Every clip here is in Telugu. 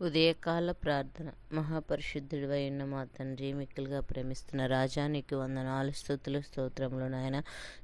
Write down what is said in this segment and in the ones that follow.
ఉదయకాల ప్రార్థన. మహాపరిశుద్ధుడివై ఉన్న మా తండ్రి, మిక్కిలిగా ప్రేమిస్తున్న రాజా, నీకు వందనాలు, స్తుతులు, స్తోత్రములు నాయన.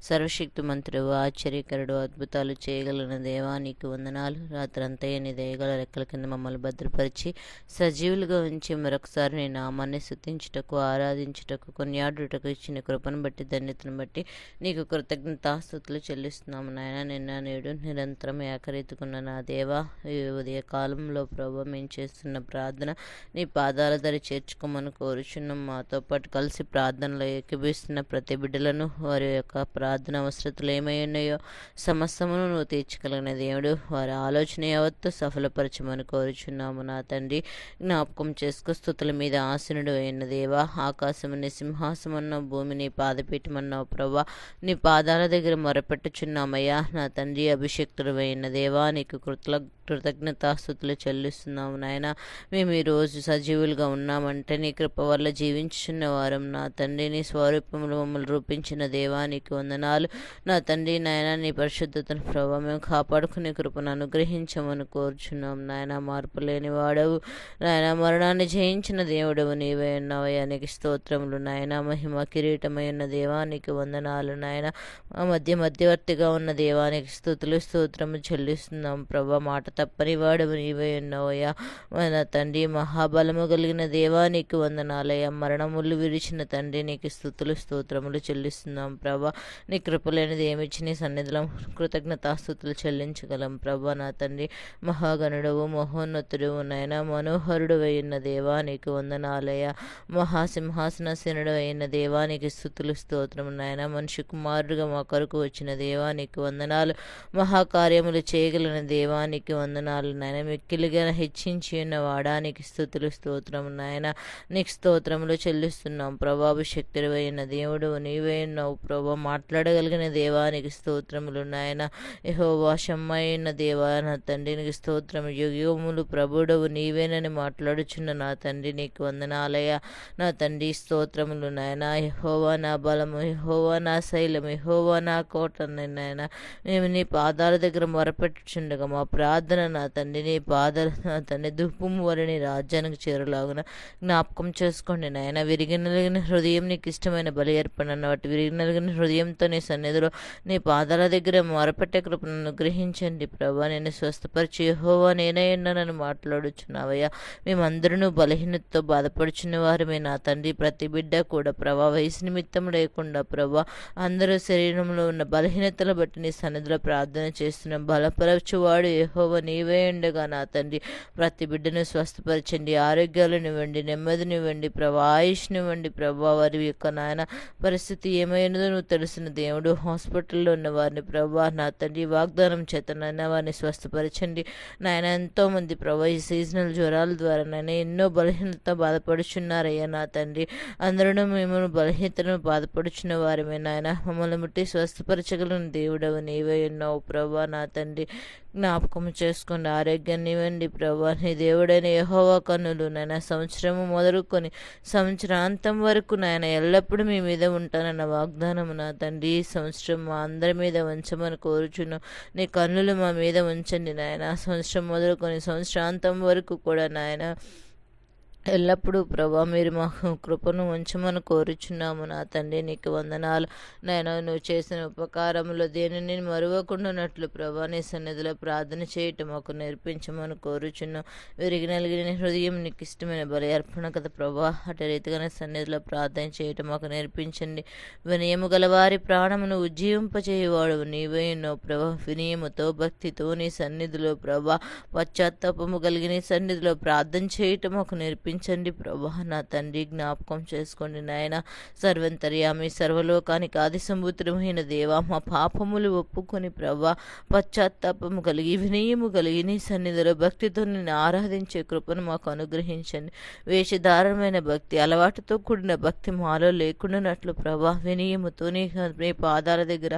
సర్వశక్తిమంతుడు, ఆశ్చర్యకరుడు, అద్భుతాలు చేయగలిగిన దేవా, నీకు వందనాలు. రాత్రంతయ్య నీ దయగల రెక్కల కింద మమ్మల్ని భద్రపరిచి సజీవులుగా ఉంచి మరొకసారి నీ నామాన్ని స్తుతించుటకు, ఆరాధించుటకు, కొనియాడుటకు ఇచ్చిన కృపను బట్టి, ధన్యతను బట్టి నీకు కృతజ్ఞతాస్తుతులు చెల్లిస్తున్నాము నాయన. నిన్న నేడు నిరంతరం ఏకరీతికున్న నా దేవా, ఈ ఉదయ కాలంలో ప్రభు మేము చేస్తున్న ప్రార్థన నీ పాదాల ధర చేర్చుకోమని కోరుచున్నాం. మాతో పాటు కలిసి ప్రార్థనలో ఏకీభవిస్తున్న ప్రతి బిడ్డలను, వారి యొక్క ప్రార్థన అవసరతలు ఏమై ఉన్నాయో సమస్తమును నువ్వు తీర్చగలిగిన దేవుడు, వారి ఆలోచన యావత్తు సఫలపరచమని కోరుచున్నాము నా తండ్రి. జ్ఞాపకం చేసుకో, స్తుతుల మీద ఆసనుడు అయిన దేవా, ఆకాశముని సింహాసమన్నావు, భూమిని పాదపీఠమన్నావు ప్రభా. నీ పాదాల దగ్గర మొరపెట్టుచున్నామయ్యా నా తండ్రి. అభిషక్తుడు అయిన దేవా, నీకు కృతజ్ఞతాస్తుతులు చెల్లిస్తున్నాము నాయన. మేము ఈరోజు సజీవులుగా ఉన్నామంటే నీ కృప వల్ల జీవించుచున్న వారం నా తండ్రి. నీ స్వరూపంలో మమ్మల్ని రూపించిన దేవా, నీకు వందనాలు నా తండ్రి. నాయన, నీ పరిశుద్ధతను ప్రభావ మేము కాపాడుకునే కృపను అనుగ్రహించమని కోరుచున్నాం నాయన. మార్పు లేని వాడవు నాయన, మరణాన్ని జయించిన దేవుడవు నీవే ఉన్నావయ్యా, నీకు స్తోత్రములు నాయన. మహిమ కిరీటమై ఉన్న దేవానికి వందనాలు నాయన. మధ్యవర్తిగా ఉన్న దేవానికి స్తుతులు స్తోత్రము చెల్లిస్తున్నాం ప్రభా. మాట తప్పని వాడవు నీవే ఉన్నావయ్యా మన తండ్రి. మహాబలము కలిగిన దేవానికి వందనాలయ్యా. మరణములు విరిచిన తండ్రి, నీకు స్తుతులు స్తోత్రములు చెల్లిస్తున్నాం ప్రభా. నీ కృపలేనిది ఏమిచ్చి నీ సన్నిధిలో కృతజ్ఞతాస్తుతులు చెల్లించగలం ప్రభా నా తండ్రి. మహాగణుడవు, మహోన్నతుడు నాయన, మనోహరుడు అయిన దేవానికి వందనాలయ్యా. మహాసింహాసనసీనుడు అయిన దేవానికి స్తుతులు స్తోత్రము నాయన. మనిషి కుమారుడుగా మా కొరకు వచ్చిన దేవానికి వందనాలు. మహాకార్యములు చేయగలిగిన దేవానికి వందనాలు నాయన. మిక్కిలిగా హెచ్చించి ఉన్న వాడానికి స్తుతులు స్తోత్రము నాయన. నీకు స్తోత్రములు చెల్లిస్తున్నాం ప్రభా. అభిషక్తుడు అయిన దేవుడు నీవే ఉన్నావు ప్రభా. మాట్లాడగలిగిన దేవానికి స్తోత్రములు నాయన. యెహోవా షమ్మయిన దేవా నా తండ్రి, నీకు స్తోత్రము. యుగములు ప్రభుడవు నీవేనని మాట్లాడుచున్న నా తండ్రి, నీకు వందనాలయ నా తండ్రి. స్తోత్రములు నాయన. యెహోవా నా బలము, యెహోవా నా శైలము, యెహోవా నా కోట నాయన. మేము నీ పాదాల దగ్గర మొరపెట్టుచుండగా మా ప్రార్థన నా తండ్రి, నీ పాదాలు నా తండ్రి ధూపము వలె నీ రాజ్యానికి చేరులాగున జ్ఞాపకం చేసుకోండి నాయన. విరిగినలిగిన హృదయం నీకు ఇష్టమైన బలి అర్పణ అన్నవాటి విరిగినలిగిన హృదయంతో నీ సన్నిధిలో నీ పాదాల దగ్గర మొరపెట్టే కృపను అనుగ్రహించండి ప్రభా. నేను స్వస్థపరిచి యెహోవా నేనే ఉన్నానని మాట్లాడుచున్నావయ్యా. మేమందరూ బలహీనతతో బాధపడుచున్న వారమే నా తండ్రి. ప్రతి బిడ్డ కూడా ప్రభా వయసు నిమిత్తం లేకుండా ప్రభా అందరూ శరీరంలో ఉన్న బలహీనతలు బట్టి నీ సన్నిధిలో ప్రార్థన చేస్తున్నాం. బలపరచువాడు యెహోవా నీవే ఉండగా నా తండ్రి. ప్రతి బిడ్డను స్వస్థపరచండి, ఆరోగ్యాలనివ్వండి, నెమ్మదినివ్వండి ప్రభా, ఆయుష్నివ్వండి ప్రభా. వారి యొక్క నాయన పరిస్థితి ఏమైనదో నువ్వు తెలిసిన దేవుడు. హాస్పిటల్లో ఉన్న వారిని ప్రభా నా తండ్రి వాగ్దానం చేత నాయన వారిని స్వస్థపరచండి నాయన. ఎంతోమంది ప్రభా ఈ సీజనల్ జ్వరాల ద్వారా నాయన ఎన్నో బలహీనత బాధపడుచున్నారయ్యా నా తండ్రి. అందరూ మేము బలహీనతను బాధపడుచున్న వారమే నాయన. మమ్మల్ని ముట్టి స్వస్థపరచగలిగిన దేవుడవు నీవే ఉన్నావు ప్రభా నా తండ్రి. జ్ఞాపకం చేసుకోండి, ఆరోగ్యాన్ని ఇవ్వండి ప్రభా. నీ దేవుడైన యెహోవా కన్నులు నాయన సంవత్సరము మొదలుకొని సంవత్సరాంతం వరకు నాయన ఎల్లప్పుడూ మీ మీద ఉంటానన్న వాగ్దానము నా తండ్రి. ఈ సంవత్సరం మా అందరి మీద ఉంచమని కోరుచున్నాం. నీ కన్నులు మా మీద ఉంచండి నాయన. సంవత్సరం మొదలుకొని సంవత్సరాంతం వరకు కూడా నాయన ఎల్లప్పుడూ ప్రభా మీరు మా కృపను ఉంచమని కోరుచున్నాము నా తండ్రి. నీకు వందనాలు నాయన. నువ్వు చేసిన ఉపకారములో దేనిని మరువకుండానట్లు ప్రభా నీ సన్నిధిలో ప్రార్థన చేయటం మాకు నేర్పించమని కోరుచున్నాం. విరిగి నలిగిన హృదయం నీకు ఇష్టమైన బలి అర్పణ కదా ప్రభా. అటు రీతిగా నీ సన్నిధిలో ప్రార్థన చేయటం మాకు నేర్పించండి. వినయము గలవారి ప్రాణమును ఉజ్జీవింపచేయవాడు నీవే ఉన్నావు ప్రభా. వినయముతో భక్తితో నీ సన్నిధిలో ప్రభా పశ్చాత్తాపము కలిగి నీ సన్నిధిలో ప్రార్థన చేయటం మాకు నేర్పించండి ప్రభా నా తండ్రి. జ్ఞాపకం చేసుకోండి నాయన. సర్వంతర్యామి, సర్వలోకానికి ఆది సంభూతుడమైన దేవా, మా పాపములు ఒప్పుకొని ప్రభా పశ్చాత్తాపము కలిగి వినయము కలిగి నీ సన్నిధిలో భక్తితో నిన్ను ఆరాధించే కృపను మాకు అనుగ్రహించండి. వేషధారమైన భక్తి, అలవాటుతో కూడిన భక్తి మాలో లేకుండానట్లు ప్రభా వినయముతో నీ పాదాల దగ్గర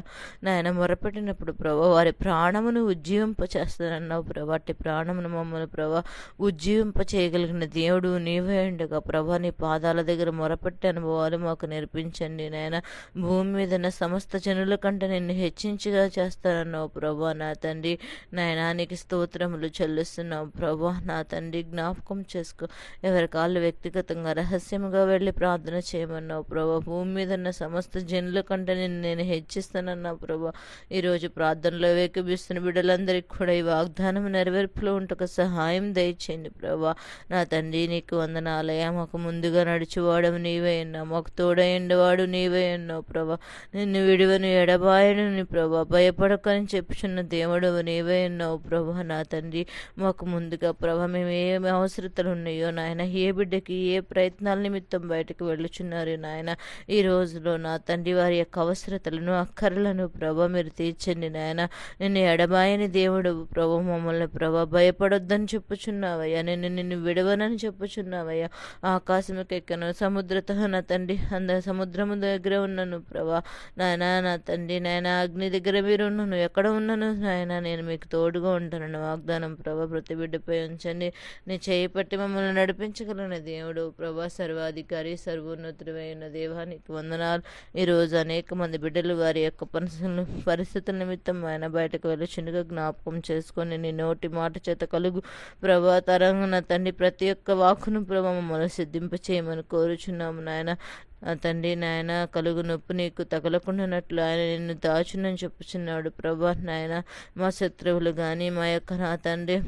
నాయన మొరపెట్టినప్పుడు ప్రభా వారి ప్రాణమును ఉజ్జీవింప చేస్తానన్నావు ప్రభా. అట్టి ప్రాణమును మమ్మల్ని ప్రభా ఉజ్జీవింప చేయగలిగిన దేవుడు నీవే ఉండగా ప్రభా నీ పాదాల దగ్గర మొరపెట్టే అనుభవాలు మాకు నేర్పించండి నాయన. భూమి మీద ఉన్న సమస్త జనుల కంటే నిన్ను హెచ్చించిగా చేస్తానన్నావు ప్రభా నా తండ్రి. నాయనా నీకు స్తోత్రములు చెల్లిస్తున్నావు ప్రభా నా తండ్రి. జ్ఞాపకం చేసుకో, ఎవరి కాళ్ళు వ్యక్తిగతంగా రహస్యముగా వెళ్ళి ప్రార్థన చేయమన్నావు ప్రభా. భూమి మీద ఉన్న సమస్త జనుల కంటే నేను హెచ్చిస్తానన్నావు ప్రభా. ఈరోజు ప్రార్థనలో వేకబిస్తున్న బిడ్డలందరికీ కూడా ఈ వాగ్దానం నెరవేర్పులో ఉంటకు సహాయం దయచేయండి ప్రభా నా తండ్రి. నీకు వందనాలయ. మాకు ముందుగా నడిచేవాడు నీవే అన్నావు, మాకు తోడైండవాడు నీవే అన్నావు ప్రభా. నిన్ను విడువను ఎడబాయను ప్రభా, భయపడకని చెప్పుచున్న దేవుడు నీవే అన్నావు ప్రభా నా తండ్రి. మాకు ముందుగా ప్రభా మేము ఏ అవసరతలు ఉన్నాయో నాయన, ఏ బిడ్డకి ఏ ప్రయత్నాల నిమిత్తం బయటకు వెళ్ళుచున్నారు నాయన, ఈ రోజులో నా తండ్రి వారి యొక్క అవసరతలను అక్కర్లను ప్రభా మీరు తీర్చండి నాయన. నిన్ను ఎడబాయని దేవుడు ప్రభా, మమ్మల్ని ప్రభా భయపడొద్దని చెప్పుచున్నావయ్యా, నిన్ను విడవనని చెప్పుచున్నావయ్యా. ఆకాశంకి ఎక్కను, సముద్రత నా తండ్రి సముద్రము దగ్గర ఉన్నాను ప్రభా నాయన నా తండ్రి. నాయన అగ్ని దగ్గర మీరు ఉన్నాను, ఎక్కడ ఉన్నాను నాయన నేను మీకు తోడుగా ఉంటానని వాగ్దానం ప్రభా ప్రతి బిడ్డపై ఉంచండి. నీ చేయి పట్టి మమ్మల్ని నడిపించగలిగిన దేవుడు ప్రభా, సర్వాధికారి సర్వోన్నతుడు అయిన దేవానికి వందనాలు. ఈరోజు అనేక మంది బిడ్డలు వారి యొక్క పరిస్థితుల నిమిత్తం ఆయన బయటకు వెళ్ళుచుండగా జ్ఞాపకం చేసుకొని నీ నోటి మాట చేత కలుగు ప్రభా తరంగున తండ్రి. ప్రతి ఒక్క వాక్కును ప్రభా మమ్మల్ని సిద్ధింప చేయమని కోరుచున్నాము నాయన తండ్రి. నాయన కలుగు నొప్పి నీకు తగలకుండానట్లు ఆయన నిన్ను దాచునని చెప్పుచున్నాడు ప్రభా నాయన. మా శత్రువులు కానీ మా యొక్క నా తండ్రి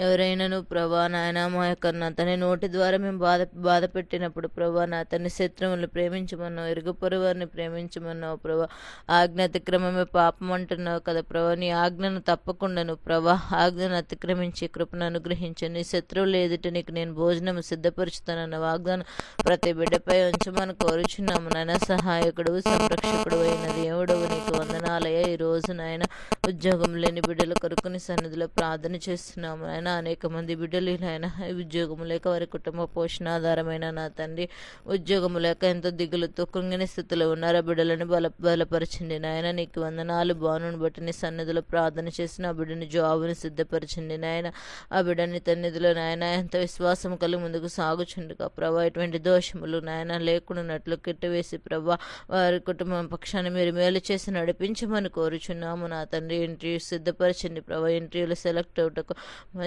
ఎవరైనాను ప్రభా నాయన మా యొక్క నా తన నోటి ద్వారా మేము బాధ పెట్టినప్పుడు ప్రభా నా తన శత్రువులను ప్రేమించమన్నావు, ఇరుగు పొరుగు వారిని ప్రేమించమన్నావు ప్రభా. ఆజ్ఞ అతిక్రమమే పాపం అంటున్నావు కదా ప్రభా. నీ ఆజ్ఞను తప్పకుండాను ప్రభా ఆజ్ఞను అతిక్రమించి కృపను అనుగ్రహించండి. శత్రువులు ఎదుట నీకు నేను భోజనం సిద్ధపరుచుతానన్న వాగ్దానం ప్రతి బిడ్డపై ఉంచమని కోరుచున్నాము నాయన. సహాయకుడు సంరక్షకుడు అయిన దేవుడవు నీకు వందనాలయ. ఈ రోజు నాయన ఉద్యోగం లేని బిడ్డల కొరకు నీ సన్నిధిలో ప్రార్థన చేస్తున్నాము నాయన. అనేక మంది బిడ్డలు నాయన ఉద్యోగం లేక వారి కుటుంబ పోషణాధారమైన నా తండ్రి ఉద్యోగము లేక ఎంతో దిగులుతో కృంగిన స్థితిలో ఉన్నారు. ఆ బిడ్డలను బలపరచండి నాయన. నీకు వందనాలు. బానుని బట్టి నీ సన్నిధిలో ప్రార్థన చేసిన ఆ బిడ్డని జాబుని సిద్ధపరచండి నాయన. ఆ బిడ్డని సన్నిధిలో నాయన ఎంత విశ్వాసం కలిగి ముందుకు సాగుచుండగా ప్రభా ఎటువంటి దోషములు నాయన లేకుండానట్లు కిట్టువేసి ప్రభా వారి కుటుంబం పక్షాన్ని మీరు మేలు చేసి నడిపించమని కోరుచున్నాము నా తండ్రి. ఇంటర్వ్యూ సిద్ధపరచండి ప్రభా. ఇంటర్వ్యూలో సెలెక్ట్ అవుటకు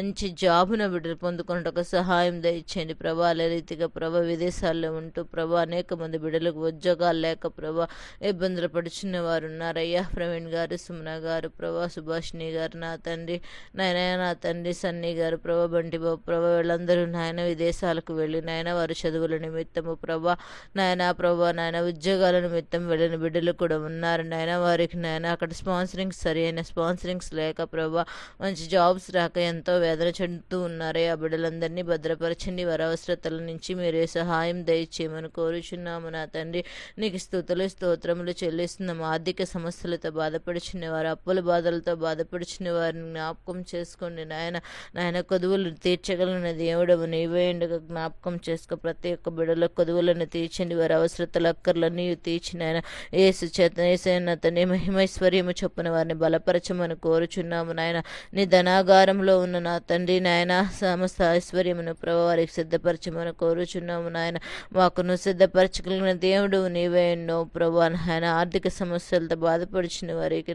మంచి జాబును బిడ్డలు పొందుకున్నట్టు సహాయం దయచేయండి ప్రభా. అదే రీతిగా ప్రభా విదేశాల్లో ఉంటూ ప్రభా అనేక మంది బిడ్డలకు ఉద్యోగాలు లేక ప్రభా ఇబ్బందులు పడుచున్న వారు ఉన్నారయ్యా. ప్రవీణ్ గారు, సుమన గారు ప్రభా, సుభాషిణి గారు నా తండ్రి నాయన, నా తండ్రి సన్నీ గారు ప్రభా, బంటి బాబు ప్రభా వీళ్ళందరూ నాయన విదేశాలకు వెళ్ళి నాయన వారి చదువుల నిమిత్తము ప్రభా నాయన ఉద్యోగాల నిమిత్తం వెళ్ళిన బిడ్డలు కూడా ఉన్నారు నాయన. వారికి నాయన అక్కడ సరి అయిన స్పాన్సరింగ్స్ లేక ప్రభా మంచి జాబ్స్ రాక ఎంతో వేదన చెందుతూ ఉన్నారే. ఆ బిడ్డలందరినీ భద్రపరచండి. వారి అవసరతల నుంచి మీరే సహాయం దయచేయమని కోరుచున్నాము నా తండ్రి. నీకు స్తుతులు స్తోత్రములు చెల్లిస్తున్నాము. ఆర్థిక సమస్యలతో బాధపడుచున్న వారు, అప్పుల బాధలతో బాధపడుచున్న వారిని జ్ఞాపకం చేసుకోండి నాయన. కొదువులు తీర్చగలిగిన దేవుడవు నీవే ఉండగా జ్ఞాపకం చేసుకో. ప్రతి ఒక్క బిడ్డలో కొదువులను తీర్చండి. వారి అవసరతల అక్కర్లన్నీ తీర్చి నాయన యేసు చేత యేసయ్య తండ్రి మహిమైశ్వర్యము చొప్పున వారిని బలపరచమని కోరుచున్నాము నాయన. నీ ధనాగారంలో ఉన్న నా తండ్రి నాయన సమస్త ఐశ్వర్యమును ప్రభు వారికి సిద్ధపరచమని కోరుచున్నాము నాయన. మాకును సిద్ధపరచగలిగిన దేవుడు నీవే ఎన్నో ప్రభు నాయన. ఆర్థిక సమస్యలతో బాధపడిచిన వారికి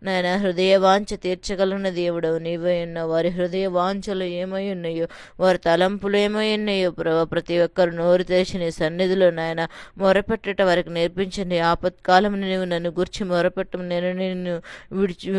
నాయన హృదయ వాంఛ తీర్చగలిగిన దేవుడు నీవే ఎన్నో. వారి హృదయ వాంఛలు ఏమై ఉన్నాయో, వారి తలంపులు ఏమై ఉన్నాయో ప్రభు ప్రతి ఒక్కరు నోరు తెరిచి నీ సన్నిధిలో నాయన మొరపెట్టట వారికి నేర్పించండి. ఆపత్కాలం నీవు నన్ను గుర్చి మొరపెట్టము, నేను నిన్ను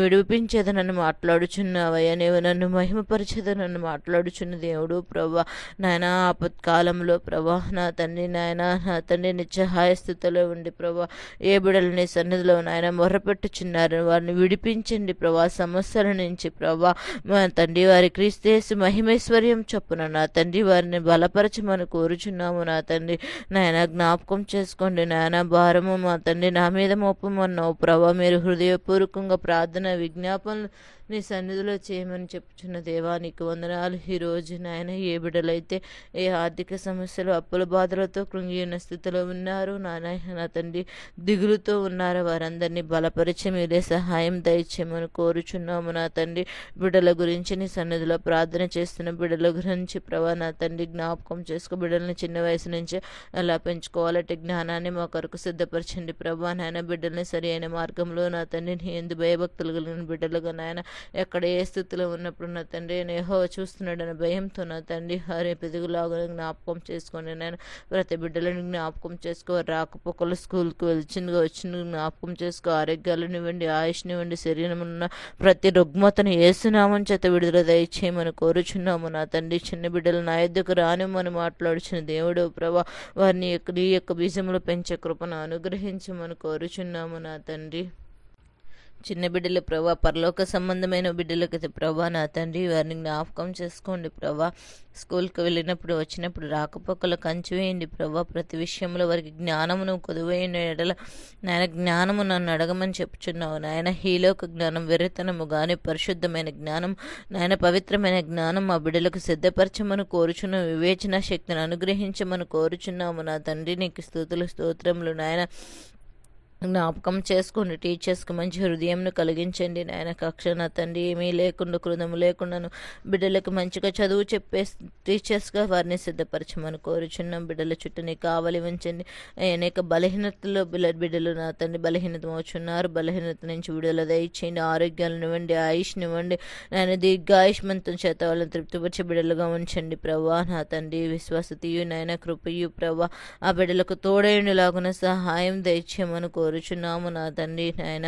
విడిపించేదనని మాట్లాడుచున్నావయ్యా. నీవు నన్ను మహిమపరిచేదనని మాట్లాడుచున్న దేవుడు ప్రభా నాయన. ఆపత్కాలంలో ప్రభా నా తండ్రి నాయన, నా తండ్రి నిస్సహాయ స్థితిలో ఉండి ప్రభా ఏ బిడ్డలు నీ సన్నిధిలో నాయన మొరపెట్టుచున్నారు వారిని విడిపించండి ప్రభా సమస్యల నుంచి ప్రభా. మా తండ్రి వారి క్రీస్తు మహిమేశ్వర్యం చొప్పున నా తండ్రి వారిని బలపరచమని కోరుచున్నాము నా తండ్రి నాయన. జ్ఞాపకం చేసుకోండి నాయన. భారము మా తండ్రి నా మీద మోపమన్నావు ప్రభా. మీరు హృదయపూర్వకంగా ప్రార్థన విజ్ఞాపనలు నీ సన్నిధిలో చేయమని చెప్పుచున్న దేవా నీకు వందనాలు. ఈరోజు నాయన ఏ బిడ్డలైతే ఏ ఆర్థిక సమస్యలు అప్పుల బాధలతో కృంగి ఉన్న స్థితిలో ఉన్నారు నా తండ్రి, దిగులుతో ఉన్నారు, వారందరినీ బలపరిచి మీరే సహాయం దయచేయమని కోరుచున్నాము నా తండ్రి. బిడ్డల గురించి నీ సన్నిధిలో ప్రార్థన చేస్తున్న బిడ్డల గురించి ప్రభా నా తండ్రి జ్ఞాపకం చేసుకో. బిడ్డలను చిన్న వయసు నుంచి ఎలా పెంచుకోవాలంటే జ్ఞానాన్ని మా కొరకు సిద్ధపరచండి ప్రభా నాయన. బిడ్డల్ని సరి అయిన మార్గంలో నా తండ్రి నీ ఎందు భయభక్తులు కలిగిన బిడ్డలుగా నాయన, ఎక్కడ ఏ స్థితిలో ఉన్నప్పుడు నా తండ్రి యెహోవా చూస్తున్నాడన్న భయంతో నా తండ్రి హరే పెరుగులాగా జ్ఞాపకం చేసుకోండి నాయన. ప్రతి బిడ్డలను జ్ఞాపకం చేసుకో. రాకపోకలు స్కూల్కి వచ్చిన జ్ఞాపకం చేసుకో. ఆరోగ్యాలనివ్వండి, ఆయుష్నివ్వండి, శరీరం ఉన్న ప్రతి రుగ్మతను ఏసునామం చేత విడుదల దయచేయమని కోరుచున్నాము నా తండ్రి. చిన్న బిడ్డలు నా యొద్దకు రానిమ్మని మాట్లాడుచున్న దేవుడు ప్రభా, వారిని నీ యొక్క బీజములు పెంచే కృపను అనుగ్రహించమని కోరుచున్నాము నా తండ్రి. చిన్న బిడ్డలు ప్రభా, పరలోక సంబంధమైన బిడ్డలకి ప్రభా నా తండ్రి వారిని జ్ఞాపకం చేసుకోండి ప్రభా. స్కూల్కి వెళ్ళినప్పుడు వచ్చినప్పుడు రాకపోకలు కంచి వేయండి ప్రభా. ప్రతి విషయంలో వారికి జ్ఞానమును కొదువైన ఎడల నాయన జ్ఞానము నన్ను అడగమని చెప్పుచున్నావు నాయన. హీలోక జ్ఞానం వెర్రితనము కానీ పరిశుద్ధమైన జ్ఞానం నాయన, పవిత్రమైన జ్ఞానం మా బిడ్డలకు సిద్ధపరచమని కోరుచున్నాము. వివేచన శక్తిని అనుగ్రహించమని కోరుచున్నాము నా తండ్రి. నీకు స్తుతులు స్తోత్రములు నాయన. జ్ఞాపకం చేసుకోండి. టీచర్స్కి మంచి హృదయంను కలిగించండి నాయన. కక్ష నా తండ్రి ఏమీ లేకుండా కృదము లేకుండాను బిడ్డలకు మంచిగా చదువు చెప్పే టీచర్స్గా వారిని సిద్ధపరచమని కోరుచున్నాం. బిడ్డల చుట్టూ నీ కావలి ఉంచండి. అనేక బలహీనతలో బిడ్డలు నా తండ్రి బలహీనత అవుతున్నారు. బలహీనత నుంచి విడుదల దయచేయండి. ఆరోగ్యాలను ఇవ్వండి, ఆయుష్నివ్వండి నాయన. దీర్ఘాయుష్మంతం చేత వాళ్ళని తృప్తిపరిచే బిడ్డలుగా ఉంచండి ప్రభా నా తండ్రి. విశ్వాసతీయు నాయన, కృపయు ప్రభా ఆ బిడ్డలకు తోడైనలాగున సహాయం దయచేయమని కోరుచున్నాము నా తండ్రి నాయన.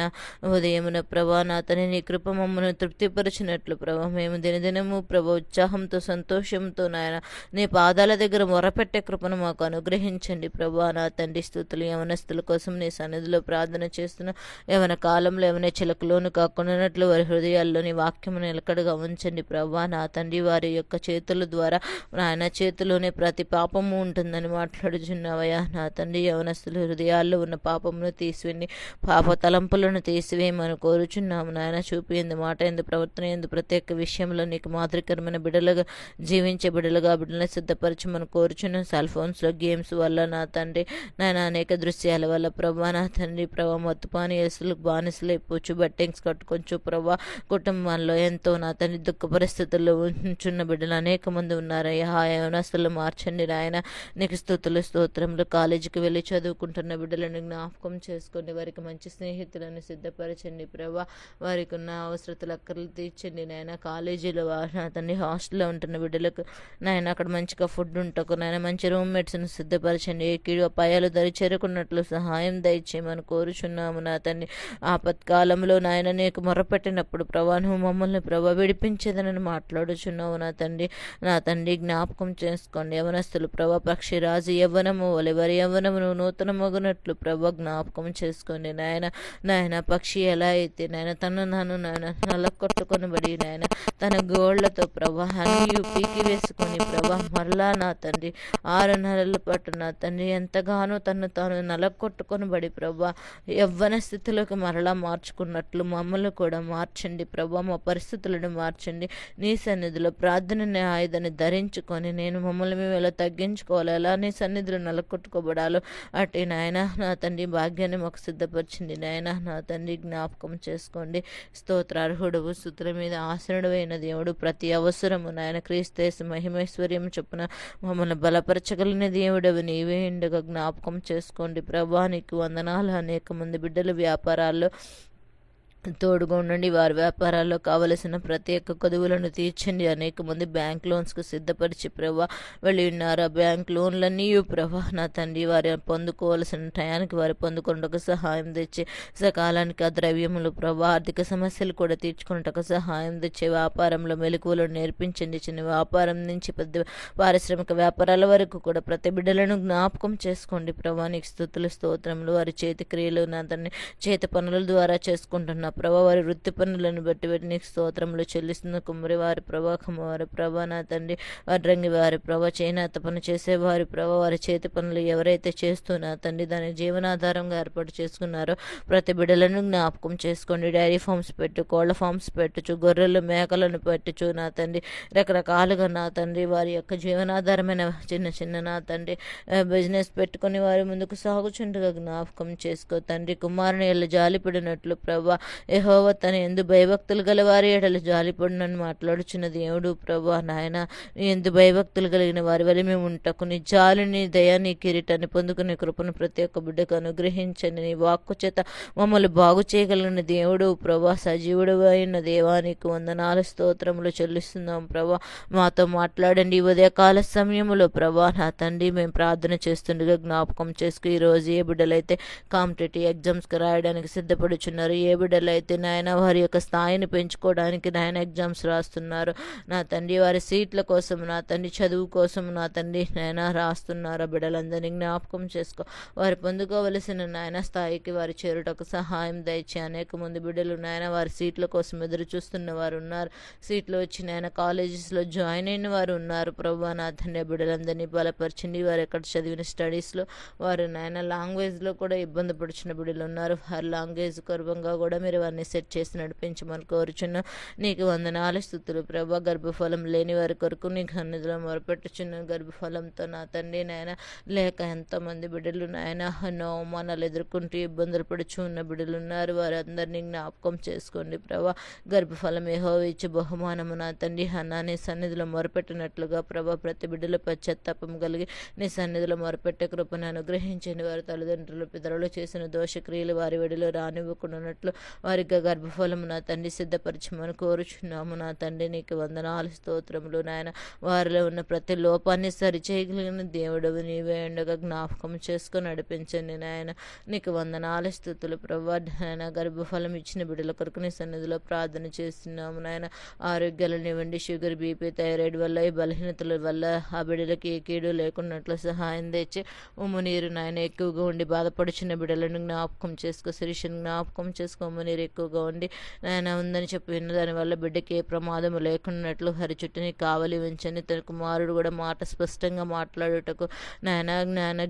ఉదయమున ప్రభా నా తండ్రి నీ కృప మమ్మను తృప్తిపరిచినట్లు ప్రభా మేము దినదినము ప్రభా ఉత్సాహంతో సంతోషంతో నాయన నీ పాదాల దగ్గర మొరపెట్టే కృపను మాకు అనుగ్రహించండి ప్రభా నా తండ్రి. స్తుతులు. యవనస్తుల కోసం నీ సన్నిధిలో ప్రార్థన చేస్తున్న యవన కాలంలో యవన చిలకలోను కాకుండానట్లు వారి హృదయాల్లో నీ వాక్యము నిలకడగా ఉంచండి ప్రభా నా తండ్రి. వారి యొక్క చేతుల ద్వారా నాయన చేతిలోనే ప్రతి పాపము ఉంటుందని మాట్లాడుచున్నావయ్యా నా తండ్రి. యవనస్తుల హృదయాల్లో ఉన్న పాపమును తీసివేయండి, పాప తలంపులను తీసివేయమని కోరుచున్నాము నాయన. చూపి ఎందు మాట ఎందు ప్రవర్తన ఎందు ప్రత్యేక విషయంలో నీకు మాదిరికరమైన బిడ్డలుగా జీవించే బిడ్డలుగా బిడ్డలను సిద్ధపరచమని కోరుచున్నాం. సెల్ ఫోన్స్లో గేమ్స్ వల్ల నా తండ్రి నాయన అనేక దృశ్యాల వల్ల ప్రభా నా తండ్రి ప్రభా మత్తుపాని ఎసులకు బానిసలు అయిపోవచ్చు, బెట్టింగ్స్ కట్టుకోవచ్చు ప్రభా. కుటుంబంలో ఎంతో నా తండ్రి దుఃఖ పరిస్థితుల్లో ఉంచున్న బిడ్డలు అనేక మంది ఉన్నారయ్యా. ఆ యవనస్తులు మార్చండి నాయన. నీకు స్తుతులు స్తోత్రములు. కాలేజీకి వెళ్ళి చదువుకుంటున్న బిడ్డలను జ్ఞాపకం చేసుకోండి. వారికి మంచి స్నేహితులను సిద్ధపరచండి ప్రభా. వారికి ఉన్న అవసరతలు అక్కర్లు తీర్చండి నాయన. కాలేజీలో నా తండ్రి హాస్టల్లో ఉంటున్న బిడ్డలకు నాయన అక్కడ మంచిగా ఫుడ్ ఉంటకు నాయన మంచి రూమ్మేట్స్ను సిద్ధపరచండి. ఏ కీడు అపాయాలు దరి చేరుకున్నట్లు సహాయం దయచేయమని కోరుచున్నాము నా తండ్రి. ఆపత్కాలంలో నాయన నీకు మొరపెట్టినప్పుడు ప్రభా నువ్వు మమ్మల్ని ప్రభా విడిపించేదనని మాట్లాడుచున్నావు నా తండ్రి. నా తండ్రి జ్ఞాపకం చేసుకోండి. యవనస్తులు ప్రభా పక్షిరాజు యవ్వనము వలెవరి యవ్వనమును నూతన మగునట్లు ప్రభా జ్ఞాపకం చేసుకోండి నాయన. నాయన పక్షి ఎలా అయితే నాయన తను నాయన నలకొట్టుకొనబడి నాయన తన గోళ్లతో ప్రభా అన్నీ పీకి వేసుకొని ప్రభా మరలా నా తండ్రి 6 నెలల పాటు నా తండ్రి ఎంతగానో తాను నలకొట్టుకొనబడి ప్రభా యవ్వన స్థితిలోకి మరలా మార్చుకున్నట్లు మమ్మల్ని కూడా మార్చండి ప్రభా. మా పరిస్థితులను మార్చండి. నీ సన్నిధిలో ప్రార్థన ఆయుధాన్ని ధరించుకొని నేను మమ్మల్ని మేము ఎలా తగ్గించుకోవాలి, ఎలా నీ సన్నిధిలో నలకొట్టుకోబడాలో అటు నాయన నా తండ్రి భాగ్యాన్ని మాకు సిద్ధపరిచింది నాయన. నా తండ్రి జ్ఞాపకం చేసుకోండి. స్తోత్రార్హుడవు, స్తుతుల మీద ఆసనుడైన దేవుడు, ప్రతి అవసరము నాయన క్రీస్తు మహిమైశ్వర్యం చొప్పున మమ్మల్ని బలపరచగలిగిన దేవుడవు నీవే ఉండగా జ్ఞాపకం చేసుకోండి ప్రభా. నీకు వందనాలు. అనేక మంది బిడ్డలు వ్యాపారాల్లో తోడుగా ఉండండి. వారి వ్యాపారాల్లో కావలసిన ప్రత్యేక కొదువులను తీర్చండి. అనేక మంది బ్యాంక్ లోన్స్కు సిద్ధపరిచి ప్రభా వెళ్ళి ఉన్నారు. ఆ బ్యాంక్ లోన్లన్నీ ప్రభా నా తండ్రి వారి పొందుకోవాల్సిన టయానికి వారి పొందుకున్నటకు సహాయం తెచ్చి సకాలానికి ఆ ద్రవ్యములు ప్రభా ఆర్థిక సమస్యలు కూడా తీర్చుకున్నటకు సహాయం తెచ్చే వ్యాపారంలో మెలకువలను నేర్పించండి. చిన్న వ్యాపారం నుంచి పెద్ద పారిశ్రామిక వ్యాపారాల వరకు కూడా ప్రతి బిడ్డలను జ్ఞాపకం చేసుకోండి ప్రభా. నీకు స్తుతులు స్తోత్రములు. వారి చేతి క్రియలు నా తండ్రి చేతి పనుల ద్వారా చేసుకుంటున్న ప్రభా వారి వృత్తి పనులను బట్టి నీకు స్తోత్రములు చెల్లిస్తున్న కుమ్మరి వారి ప్రభా, కుమ్మవారి ప్రభా నా తండ్రి, వడ్రంగి వారి ప్రభా, చేనేత పని చేసేవారి ప్రభా, వారి చేతి పనులు ఎవరైతే చేస్తున్నా తండ్రి దానికి జీవనాధారంగా ఏర్పాటు చేసుకున్నారో ప్రతి బిడ్డలను జ్ఞాపకం చేసుకోండి. డైరీ ఫార్మ్స్ పెట్టు, కోళ్ల ఫార్మ్స్ పెట్టచ్చు, గొర్రెలు మేకలను పెట్టచ్చు నా తండ్రి, రకరకాలుగా నా తండ్రి వారి యొక్క జీవనాధారమైన చిన్న చిన్న నా తండ్రి బిజినెస్ పెట్టుకుని వారి ముందుకు సాగుచుండగా జ్ఞాపకం చేసుకో తండ్రి. కుమారుని ఎడల జాలిపడినట్లు ప్రభా, యెహోవా తన యందు భయభక్తులు గల వారి ఎడల జాలిపడినని మాట్లాడుచున్న దేవుడు ప్రభా నాయన, నీ యందు భయభక్తులు కలిగిన వారి వల్ల మేము ఉంటకు నీ జాలిని దయా నీ కిరీటాన్ని పొందుకునే కృపను ప్రతి ఒక్క బిడ్డకు అనుగ్రహించండి. నీ వాక్కు చేత మమ్మల్ని బాగు చేయగలిగిన దేవుడు ప్రభా, సజీవుడు అయిన దేవానికి వందనాలు స్తోత్రములు చెల్లిస్తున్నాం ప్రభా. మాతో మాట్లాడండి ఈ ఉదయకాల సమయంలో ప్రభా నా తండ్రి. మేము ప్రార్థన చేస్తుండగా జ్ఞాపకం చేసుకు ఈరోజు ఏ బిడ్డలైతే కాంపిటేటివ్ ఎగ్జామ్స్కి రాయడానికి సిద్ధపడుచున్నారు, ఏ బిడ్డలైతే నాయన వారి యొక్క స్థాయిని పెంచుకోవడానికి నాయన ఎగ్జామ్స్ రాస్తున్నారు నా తండ్రి, వారి సీట్ల కోసం నా తండ్రి, చదువు కోసం నా తండ్రి నాయన రాస్తున్నారు, బిడ్డలందరినీ జ్ఞాపకం చేసుకో. వారు పొందుకోవలసిన నాయన స్థాయికి వారు చేరుటకు సహాయం దయచి. అనేక మంది బిడ్డలు నాయన వారి సీట్ల కోసం ఎదురు చూస్తున్న వారు ఉన్నారు, సీట్లు వచ్చి నాయన కాలేజెస్లో జాయిన్ అయిన వారు ఉన్నారు ప్రభా నా తండ్రి. బిడ్డలందరినీ బలపరచండి. వారు ఎక్కడ చదివిన స్టడీస్లో వారు నాయన లాంగ్వేజ్లో కూడా ఇబ్బంది పడుచున్న బిడ్డలు ఉన్నారు, వారి లాంగ్వేజ్ గర్వంగా కూడా మీరు వారిని సెట్ చేసి నడిపించమని కోరుచున్నాం. నీకు వందనాలు స్తుతులు ప్రభా. గర్భఫలం లేని వారి కొరకు నీ సన్నిధిలో మొరపెట్టుచున్న గర్భఫలంతో నా తండ్రి నాయన లేక ఎంతోమంది బిడ్డలు నాయన అవమానాలు ఎదుర్కొంటూ ఇబ్బందులు పడుచు ఉన్న బిడ్డలు ఉన్నారు, వారందరినీ జ్ఞాపకం చేసుకోండి ప్రభా. గర్భఫలం యెహోవా ఇచ్చే బహుమానము నా తండ్రి అన్నా నీ సన్నిధిలో మొరపెట్టినట్లుగా ప్రభా ప్రతి బిడ్డలు పశ్చాత్తాపం కలిగి నీ సన్నిధిలో మొరపెట్టే కృపను అనుగ్రహించండి. వారి తల్లిదండ్రులు పితరులు చేసిన దోషక్రియలు వారి వెడిలో రానివ్వకుండానట్లు వారికి గర్భఫలము నా తండ్రి సిద్ధపరచమని కోరుచున్నాము నా తండ్రి. నీకు వందనాలు స్తోత్రములు నాయన. వారిలో ఉన్న ప్రతి లోపాన్ని సరిచేయగలిగిన దేవుడవు నీవే ఉండగా జ్ఞాపకం చేసుకొని నడిపించండి నాయన. నీకు వందనాలు స్తుతులు ప్రభా నాయన. గర్భఫలం ఇచ్చిన బిడ్డల కొరకు నీ సన్నిధిలో ప్రార్థన చేస్తున్నాము నాయన. ఆరోగ్యాలను ఇవ్వండి. షుగర్, బీపీ, థైరాయిడ్ వల్ల ఈ బలహీనతల వల్ల ఆ బిడ్డలకి ఏ కీడు లేకున్నట్లు సహాయం తెచ్చి ఉమ్ము నీరు నాయన ఎక్కువగా ఉండి బాధపడుచున్న బిడ్డలను జ్ఞాపకం చేసుకో. శిరీషను జ్ఞాపకం చేసుకో. ఉమ్ము నీరు ఎక్కువగా ఉండి నాయన ఉందని చెప్పి దానివల్ల బిడ్డకి ఏ ప్రమాదము లేకున్నట్లు హరి చుట్టూని కావలి ఉంచండి. తన కుమారుడు కూడా మాట స్పష్టంగా మాట్లాడుటకు నాయన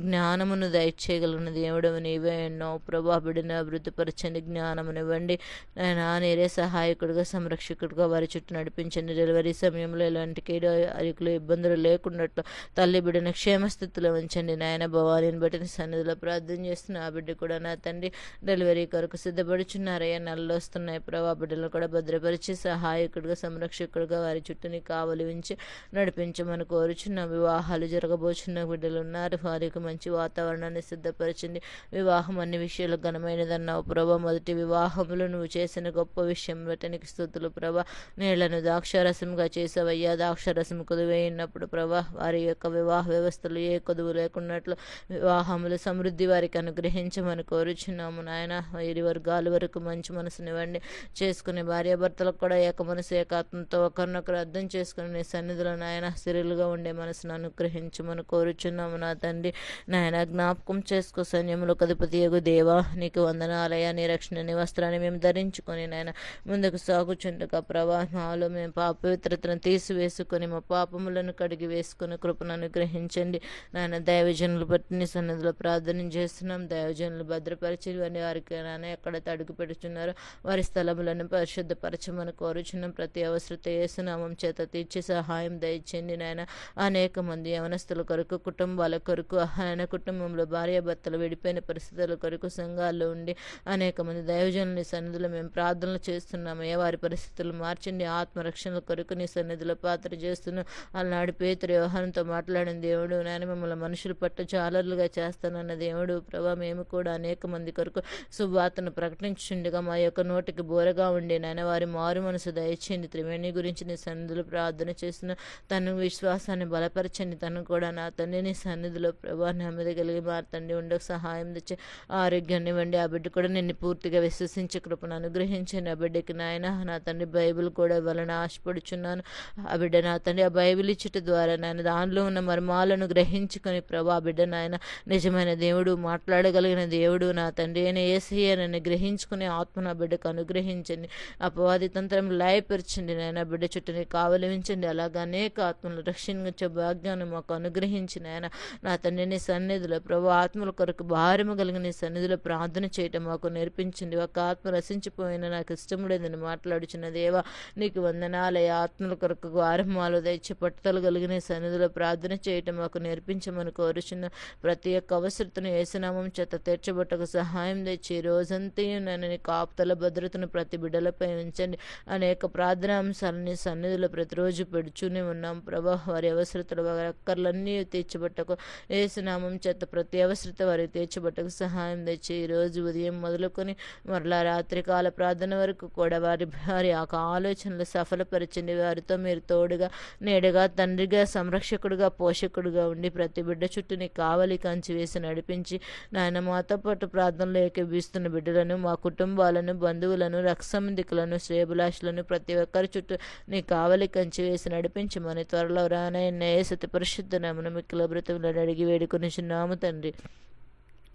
జ్ఞానమును దయచేయగలిగిన దేవుడవు నీవే ఎన్నో ప్రభా. బిడ్డను అభివృద్ధిపరచండి, జ్ఞానమునివ్వండి నాయన. నేరే సహాయకుడిగా సంరక్షకుడిగా వారి చుట్టూ నడిపించండి. డెలివరీ సమయంలో ఎలాంటి కీడు అరికులు ఇబ్బందులు లేకున్నట్లు తల్లి బిడ్డను క్షేమస్థితిలో ఉంచండి నాయన. భవానీని బట్టి సన్నిధిలో ప్రార్థన చేస్తున్న ఆ బిడ్డ కూడా నా తండ్రి డెలివరీ కొరకు సిద్ధపడుచున్నారయ్యా. నెలలు వస్తున్నాయి ప్రభా. బిడ్డలను కూడా భద్రపరిచి సహాయకుడిగా సంరక్షకుడిగా వారి చుట్టూని కావలి ఉంచి నడిపించమని కోరుచున్న. వివాహాలు జరగబోచున్న బిడ్డలు ఉన్నారు, వారికి మంచి వాతావరణాన్ని సిద్ధపరచండి. వివాహం అన్ని విషయాలు ఘనమైనదన్నావు ప్రభా. మొదటి వివాహములు నువ్వు చేసిన గొప్ప విషయం బట్టి నీకు స్తుతులు ప్రభా. నీళ్లను ద్రాక్షారసంగా చేసావయ్యా. ద్రాక్షారసం కొదువైనప్పుడు ప్రభా వారి యొక్క వివాహ వ్యవస్థలు ఏ కొదువు లేకున్నట్లు వివాహములు సమృద్ధి వారికి అనుగ్రహించమని కోరుచున్నాము నాయన. ఇరు వర్గాల వరకు మంచి మనసునివ్వండి. చేసుకునే భార్యాభర్తలకు కూడా ఏక మనసు ఏకాత్మతో ఒకరినొకరు అర్థం చేసుకుని నీ సన్నిధిలో నాయన స్థిరులుగా ఉండే మనసును అనుగ్రహించమని కోరుచున్నాము నా తండ్రి నాయన. జ్ఞాపకం చేసుకో. సైన్యములకు అధిపతి యగు దేవా నీకు వందనాలయ. నీ రక్షణ నీ వస్త్రాన్ని మేము ధరించుకొని నాయన ముందుకు సాగుచుండగా ప్రభా మాలో మేము పవిత్రతను తీసివేసుకొని మా పాపములను కడిగి వేసుకుని కృపను అనుగ్రహించండి నాయన. దైవజనులు బట్టి నీ సన్నిధిలో ప్రార్థన చేస్తున్నాం. దైవజనులు భద్రపరిచి వారికి నాయన ఎక్కడైతే అడుగు పెడుతున్నారో వారి స్థలములను పరిశుద్ధపరచమని కోరుచున్నాం. ప్రతి అవసరత యేసునామం చేత తీర్చి సహాయం దయచేయండి నాయన. అనేక మంది యవనస్తుల కొరకు, కుటుంబాల కొరకు, ఆయన కుటుంబంలో భార్యాభర్తలు విడిపోయిన పరిస్థితుల కొరకు సంఘాల్లో ఉండి అనేక మంది దైవజనుల సన్నిధిలో మేము ప్రార్థనలు చేస్తున్నామయ్యా. వారి పరిస్థితులు మార్చండి. ఆత్మరక్షణ కొరకు నీ సన్నిధిలో పాత్ర చేస్తున్నాం. అలనాడు పేతురు యోహానుతో మాట్లాడిన దేవుడు నాయన, మిమ్మల్ని మనుషులు పట్టు చాలర్లుగా చేస్తానన్న దేవుడు ప్రభా. మేము కూడా అనేక మంది కొరకు సువార్తను ప్రకటించుండగా మా యొక్క నోటికి బోరగా ఉండి నాయన వారి మారు మనసు దయచేయండి. త్రివేణి గురించి నీ సన్నిధిలో ప్రార్థన చేసిన తను విశ్వాసాన్ని బలపరచండి. తను కూడా నా తండ్రి నీ సన్నిధిలో ప్రభా నెమ్మది కలిగి మారుతండి ఉండకు సహాయం తెచ్చి ఆరోగ్యాన్ని ఇవ్వండి. ఆ బిడ్డ కూడా నిన్ను పూర్తిగా విశ్వసించే కృపను అనుగ్రహించండి. ఆ బిడ్డకి నాయన నా తండ్రి బైబిల్ కూడా ఇవ్వాలని ఆశపడుచున్నాను. ఆ బిడ్డ నా తండ్రి ఆ బైబిల్ ఇచ్చుట ద్వారా నాయన దానిలో ఉన్న మర్మాలను గ్రహించుకొని ప్రభా ఆ బిడ్డ నాయన నిజమైన దేవుడు, మాట్లాడగలిగిన దేవుడు నా తండ్రి అయిన యేసు ఏసయ్యనని గ్రహించుకునే ఆత్మ నా బిడ్డకు అనుగ్రహించండి. అపవాది తంత్రం లయపరచండి నాయన. బిడ్డ చుట్టూని కావలించండి. అలాగ అనేక ఆత్మలు రక్షించే భాగ్యాన్ని మాకు అనుగ్రహించి నాయన. నా తండ్రి నీ సన్నిధిలో ప్రభు ఆత్మల కొరకు భారము కలిగిన నీ సన్నిధిలో ప్రార్థన చేయటం మాకు నేర్పించండి. ఒక ఆత్మ రసించిపోయిన నాకు ఇష్టం లేదని మాట్లాడుచున్న దేవా నీకు వందనాలయ. ఆత్మల కొరకు భారమాలు దయచి పట్టుదల కలిగిన సన్నిధిలో ప్రార్థన చేయటం మాకు నేర్పించమని కోరుచున్న ప్రతి ఒక్క అవసరతను యేసునామం చేత తీర్చబట్టకు సహాయం తెచ్చి రోజంతా నన్ను నీ కాపుతల భద్రతను ప్రతి బిడ్డలపై ఉంచండి. అనేక ప్రార్థనా అంశాలని సన్నిధిలో ప్రతిరోజు పెడుచూనే ఉన్నాం ప్రభా. వారి అవసరతలు వారి అక్కర్లన్నీ తీర్చబట్టకు యేసునామం చేత ప్రతి అవసరత వారికి తీర్చబట్టకు సహాయం తెచ్చి ఈరోజు ఉదయం మొదలుకొని మరలా రాత్రికాల ప్రార్థన వరకు కూడా వారి ఆలోచనలు సఫలపరచండి. వారితో మీరు తోడుగా నేడుగా తండ్రిగా సంరక్షకుడుగా పోషకుడుగా ఉండి ప్రతి బిడ్డ చుట్టూ నీ కావలి కంచి వేసి నడిపించి నాయన మాతో పాటు ప్రార్థనలో ఏకీభవిస్తున్న బిడ్డలను మా కుటుంబాలను బంధువులను రక్తసంబంధికులను శ్రేయభిలాషులను ప్రతి ఒక్కరి చుట్టూ నీ కావలి కంచి వేసి నడిపించి మన త్వరలో రానయ్య సతి పరిశుద్ధ నామమున మిక్కిలి బ్రతుకులను అడిగి వేడుకొనిచున్నాము తండ్రి.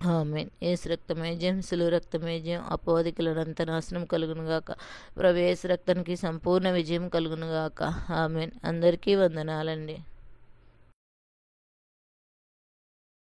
ఆమేన్. యేసు రక్తమే జయం, సిలువ రక్తమే జయం. అపవాదికులనంత నాశనం కలుగునుగాక. ప్రభు యేసు రక్తానికి సంపూర్ణ విజయం కలుగునుగాక. ఆమేన్. అందరికీ వందనాలండి.